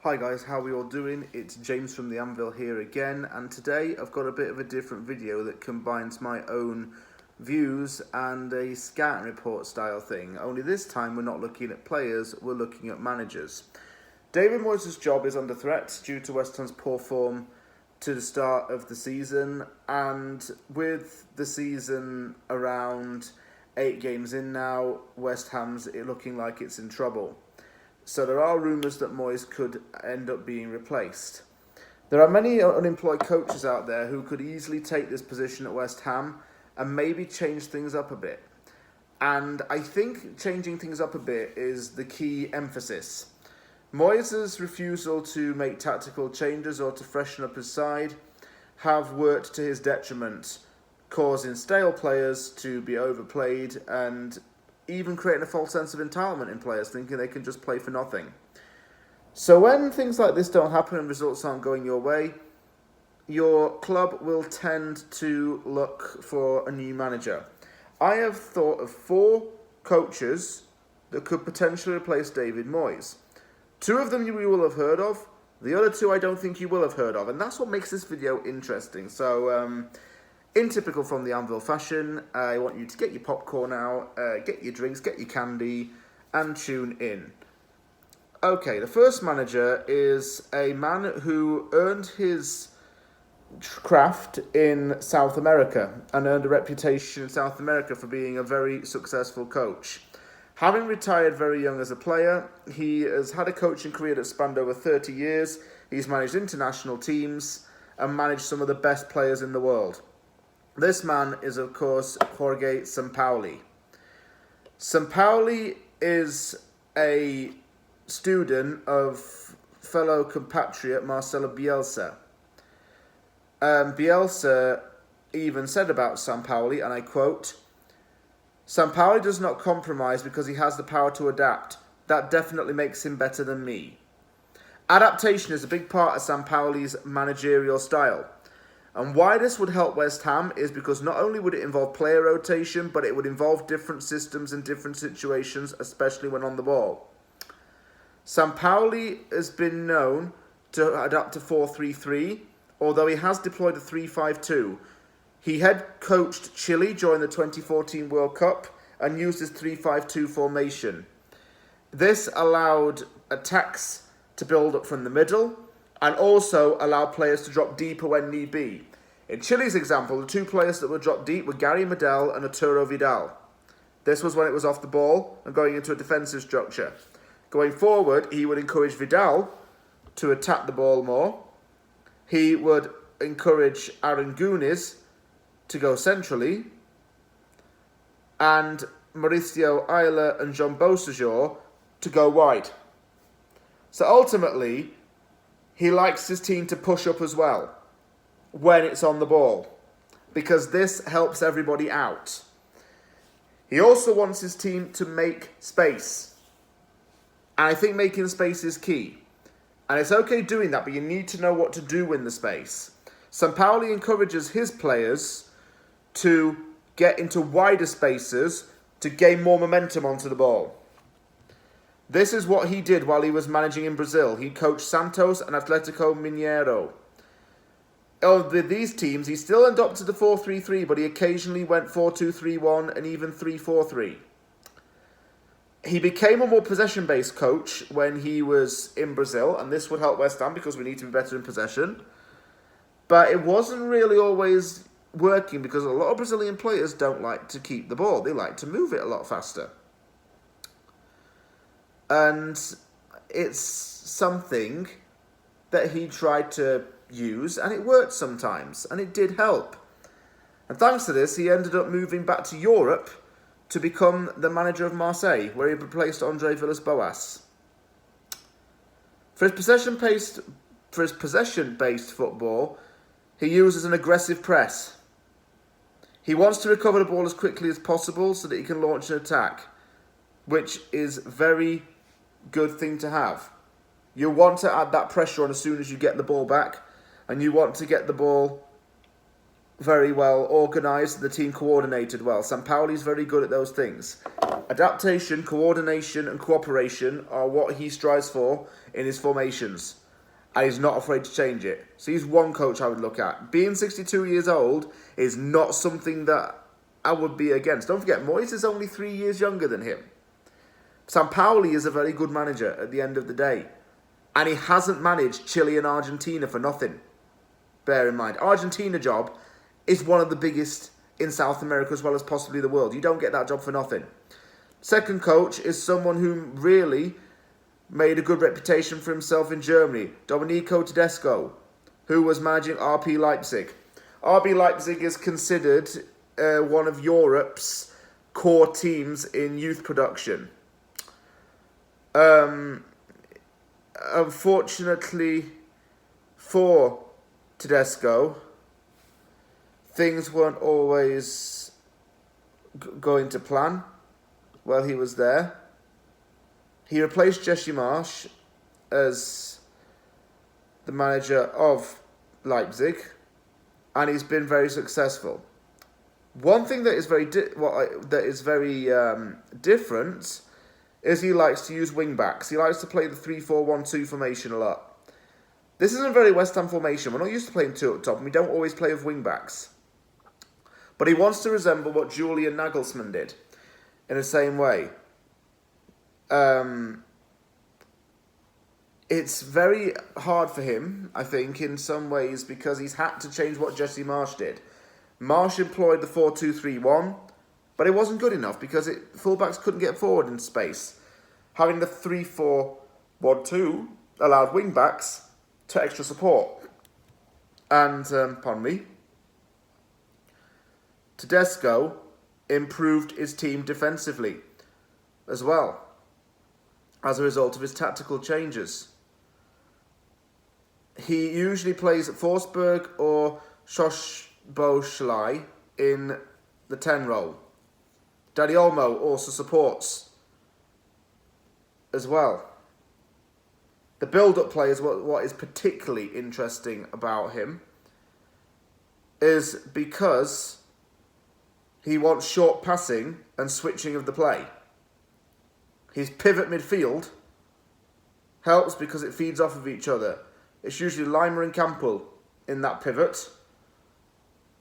Hi guys, how are we all doing? It's James from the Anvil here again, and today I've got a bit of a different video that combines my own views and a scouting report style thing. Only this time we're not looking at players, we're looking at managers. David Moyes' job is under threat due to West Ham's poor form to the start of the season, and with the season around 8 games in now, West Ham's looking like it's in trouble. So there are rumours that Moyes could end up being replaced. There are many unemployed coaches out there who could easily take this position at West Ham and maybe change things up a bit. And I think changing things up a bit is the key emphasis. Moyes' refusal to make tactical changes or to freshen up his side have worked to his detriment, causing stale players to be overplayed and even creating a false sense of entitlement in players, thinking they can just play for nothing. So when things like this don't happen and results aren't going your way, your club will tend to look for a new manager. I have thought of 4 coaches that could potentially replace David Moyes. 2 of them you will have heard of, the other 2 I don't think you will have heard of, and that's what makes this video interesting. So, in typical from the Anvil fashion, I want you to get your popcorn out, get your drinks, get your candy, and tune in. Okay, the first manager is a man who earned his craft in South America and earned a reputation in South America for being a very successful coach. Having retired very young as a player, he has had a coaching career that spanned over 30 years. He's managed international teams and managed some of the best players in the world. This man is, of course, Jorge Sampaoli. Sampaoli is a student of fellow compatriot Marcelo Bielsa. Bielsa even said about Sampaoli, and I quote, "Sampaoli does not compromise because he has the power to adapt. That definitely makes him better than me." Adaptation is a big part of Sampaoli's managerial style. And why this would help West Ham is because not only would it involve player rotation, but it would involve different systems in different situations, especially when on the ball. Sampaoli has been known to adapt to 4-3-3, although he has deployed a 3-5-2. He head coached Chile during the 2014 World Cup and used his 3-5-2 formation. This allowed attacks to build up from the middle, and also allow players to drop deeper when need be. In Chile's example, the 2 players that were dropped deep were Gary Medel and Arturo Vidal. This was when it was off the ball and going into a defensive structure. Going forward, he would encourage Vidal to attack the ball more. He would encourage Aaron Gunis to go centrally. And Mauricio Isla and Jean Beausejour to go wide. So ultimately, he likes his team to push up as well when it's on the ball, because this helps everybody out. He also wants his team to make space. And I think making space is key. And it's okay doing that, but you need to know what to do in the space. Sampaoli encourages his players to get into wider spaces to gain more momentum onto the ball. This is what he did while he was managing in Brazil. He coached Santos and Atletico Mineiro. Of these teams, he still adopted the 4-3-3, but he occasionally went 4-2-3-1 and even 3-4-3. He became a more possession-based coach when he was in Brazil, and this would help West Ham because we need to be better in possession. But it wasn't really always working because a lot of Brazilian players don't like to keep the ball. They like to move it a lot faster. And it's something that he tried to use, and it worked sometimes, and it did help. And thanks to this, he ended up moving back to Europe to become the manager of Marseille, where he replaced Andre Villas-Boas. For his possession-based football, he uses an aggressive press. He wants to recover the ball as quickly as possible so that he can launch an attack, which is very good thing to have. You want to add that pressure on as soon as you get the ball back, and you want to get the ball very well organised, the team coordinated well. Sampaoli's very good at those things. Adaptation, coordination and cooperation are what he strives for in his formations. And he's not afraid to change it. So he's one coach I would look at. Being 62 years old is not something that I would be against. Don't forget, Moyes is only 3 years younger than him. Sampaoli is a very good manager at the end of the day. And he hasn't managed Chile and Argentina for nothing. Bear in mind, Argentina job is one of the biggest in South America as well as possibly the world. You don't get that job for nothing. Second coach is someone who really made a good reputation for himself in Germany, Domenico Tedesco, who was managing RB Leipzig. RB Leipzig is considered one of Europe's core teams in youth production. Unfortunately for Tedesco, things weren't always going to plan while he was there. He replaced Jesse Marsch as the manager of Leipzig, and he's been very successful. One thing that is very different is he likes to use wing backs. He likes to play the 3-4-1-2 formation a lot. This isn't a very West Ham formation. We're not used to playing two up top, and we don't always play with wing backs. But he wants to resemble what Julian Nagelsmann did in the same way. It's very hard for him, I think, in some ways, because he's had to change what Jesse Marsch did. Marsch employed the 4-2-3-1, but it wasn't good enough because fullbacks couldn't get forward in space. Having the 3-4-1-2 allowed wing-backs to extra support. And, Tedesco improved his team defensively as well as a result of his tactical changes. He usually plays Forsberg or Szoboszlai in the 10 role. Dani Olmo also supports as well. The build-up play is what is particularly interesting about him, is because he wants short passing and switching of the play. His pivot midfield helps because it feeds off of each other. It's usually Lima and Campbell in that pivot.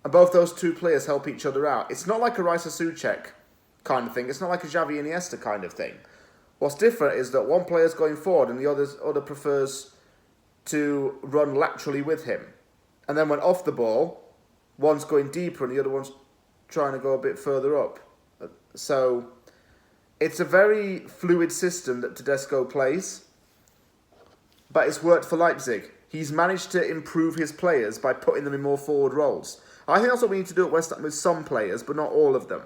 And both those two players help each other out. It's not like a Rice Souček kind of thing. It's not like a Xavi Iniesta kind of thing. What's different is that one player's going forward and the other prefers to run laterally with him. And then when off the ball, one's going deeper and the other one's trying to go a bit further up. So it's a very fluid system that Tedesco plays, but it's worked for Leipzig. He's managed to improve his players by putting them in more forward roles. I think that's what we need to do at West Ham with some players, but not all of them.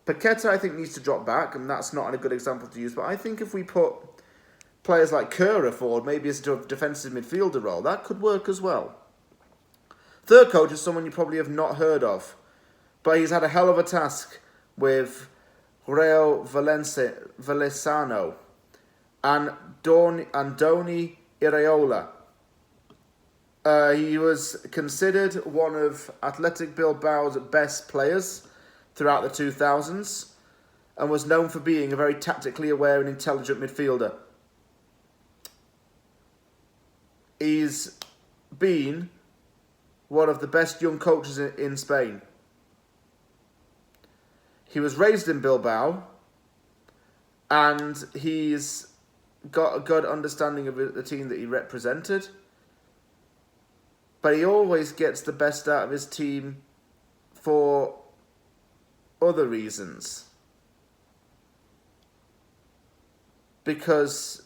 Paqueta, I think, needs to drop back, and that's not a good example to use, but I think if we put players like Kerr forward, maybe as a defensive midfielder role, that could work as well. Third coach is someone you probably have not heard of, but he's had a hell of a task with Rayo Vallecano and Andoni Iraola. He was considered one of Athletic Bilbao's best players throughout the 2000s and was known for being a very tactically aware and intelligent midfielder. He's been one of the best young coaches in Spain. He was raised in Bilbao, and he's got a good understanding of the team that he represented. But he always gets the best out of his team for other reasons. Because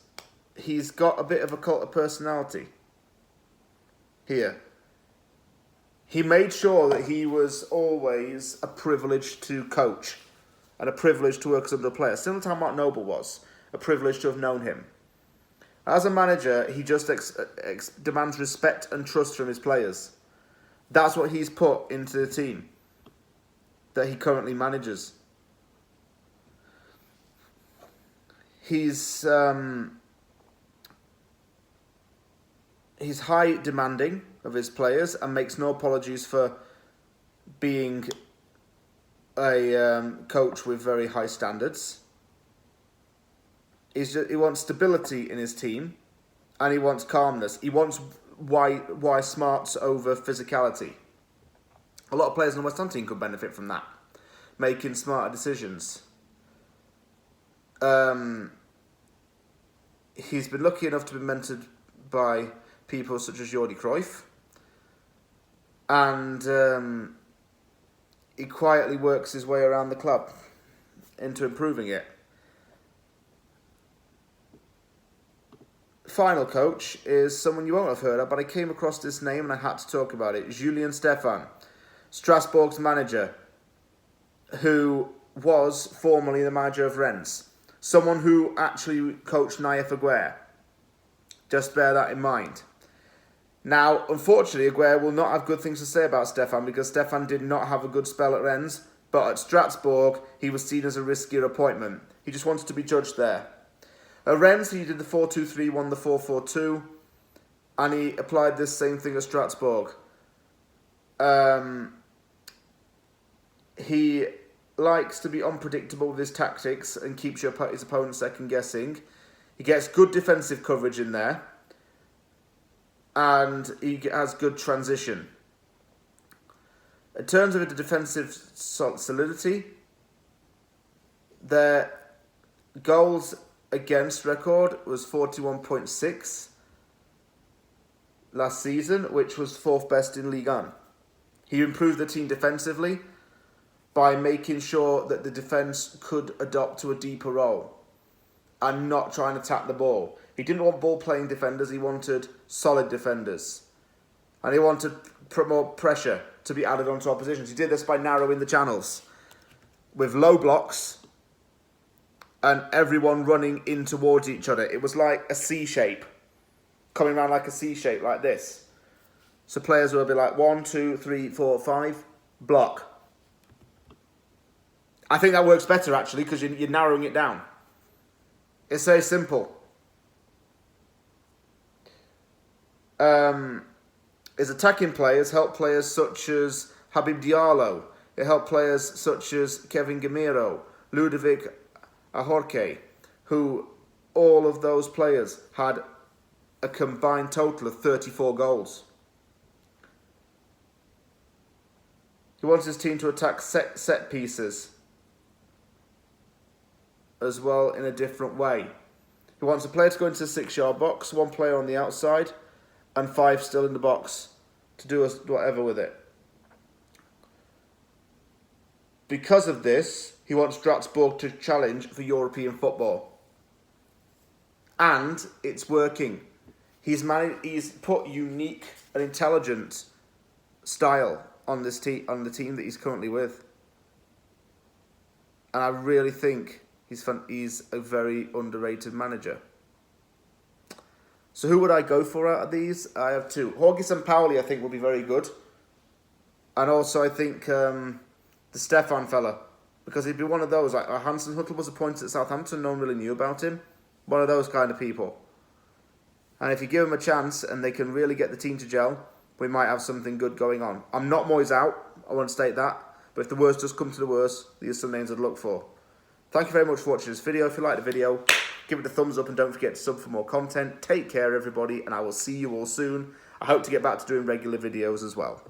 he's got a bit of a cult of personality here. He made sure that he was always a privilege to coach and a privilege to work as under a player. Similar to how Mark Noble was, a privilege to have known him. As a manager, he just demands respect and trust from his players. That's what he's put into the team that he currently manages. He's high demanding of his players and makes no apologies for being a coach with very high standards. He wants stability in his team, and he wants calmness. He wants why smarts over physicality. A lot of players in the West Ham team could benefit from that, making smarter decisions. He's been lucky enough to be mentored by people such as Jordi Cruyff, and he quietly works his way around the club into improving it. Final coach is someone you won't have heard of, but I came across this name and I had to talk about it. Julian Stephan, Strasbourg's manager, who was formerly the manager of Rennes. Someone who actually coached Naif Aguirre. Just bear that in mind. Now, unfortunately, Aguirre will not have good things to say about Stephan because Stephan did not have a good spell at Rennes, but at Strasbourg, he was seen as a riskier appointment. He just wanted to be judged there. At Rennes, he did the 4-2-3, won the 4-4-2, and he applied this same thing at Strasbourg. He likes to be unpredictable with his tactics and keeps his opponent second guessing. He gets good defensive coverage in there, and he has good transition. In terms of the defensive solidity, their goals against record was 41.6 last season, which was 4th best in Ligue 1. He improved the team defensively by making sure that the defence could adopt to a deeper role and not trying to tap the ball. He didn't want ball-playing defenders, he wanted solid defenders. And he wanted more pressure to be added onto oppositions. He did this by narrowing the channels with low blocks and everyone running in towards each other. It was like a C shape, coming around like a C shape, like this. So players will be like 1, 2, 3, 4, 5, block. I think that works better, actually, because you're narrowing it down. It's very simple. His attacking players help players such as Habib Diallo. It helped players such as Kevin Gamero, Ludovic Ahorque, who all of those players had a combined total of 34 goals. He wants his team to attack set pieces as well in a different way. He wants a player to go into the 6-yard box, 1 player on the outside, and 5 still in the box to do whatever with it. Because of this, he wants Strasbourg to challenge for European football. And it's working. He's put unique and intelligent style on this on the team that he's currently with. And I really think he's a very underrated manager. So who would I go for out of these? I have 2. Jorge Sampaoli, I think, will be very good. And also, I think the Stephan fella, because he'd be one of those, like Hansen Huttel was appointed at Southampton, no one really knew about him. One of those kind of people. And if you give him a chance and they can really get the team to gel, we might have something good going on. I'm not Moyes out, I want to state that. But if the worst does come to the worst, these are some names I'd look for. Thank you very much for watching this video. If you liked the video, give it a thumbs up and don't forget to sub for more content. Take care, everybody, and I will see you all soon. I hope to get back to doing regular videos as well.